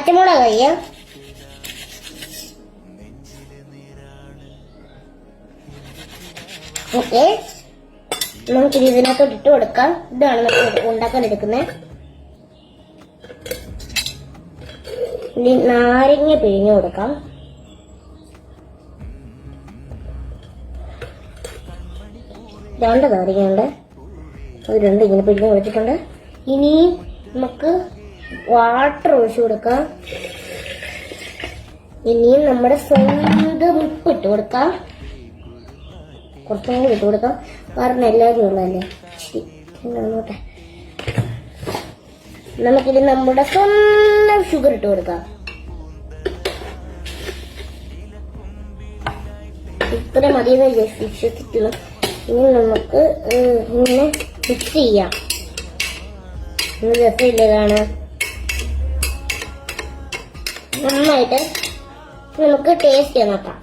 പച്ചമുളക് കഴിയാ. ഓക്കെ, നമുക്കിത് ഇതിനകത്തോട്ട് ഇട്ട് കൊടുക്കാം. ഇതാണ് നമ്മൾ ഉണ്ടാക്കാൻ എടുക്കുന്നത്. ഇനി നാരങ്ങ പിഴിഞ്ഞു കൊടുക്കാം. രണ്ട് നാരങ്ങയുണ്ട്, അത് രണ്ട് ഇങ്ങനെ പിഴിഞ്ഞു കൊടുത്തിട്ടുണ്ട്. ഇനി നമുക്ക് വാട്ടർ ഒഴിച്ചു കൊടുക്കാം. ഇനിയും നമ്മുടെ സ്വന്തം ഉപ്പ് ഇട്ട് കൊടുക്കാം. കുറച്ചും കൂടി ഇട്ട് കൊടുക്കാം, കാരണം എല്ലാവരും ഉള്ളതല്ലേ. ശരി, നമുക്കിത് നമ്മുടെ സ്വന്തം ഷുഗർ ഇട്ട് കൊടുക്കാം. ഇത്ര മതിയെന്ന് വിശ്വസിക്കുന്നു. ഇനി നമുക്ക് ഇങ്ങനെ മിക്സ് ചെയ്യാം. രസമില്ലേ കാണാൻ? നന്നായിട്ട് നമുക്ക് ടേസ്റ്റ് നോക്കാം.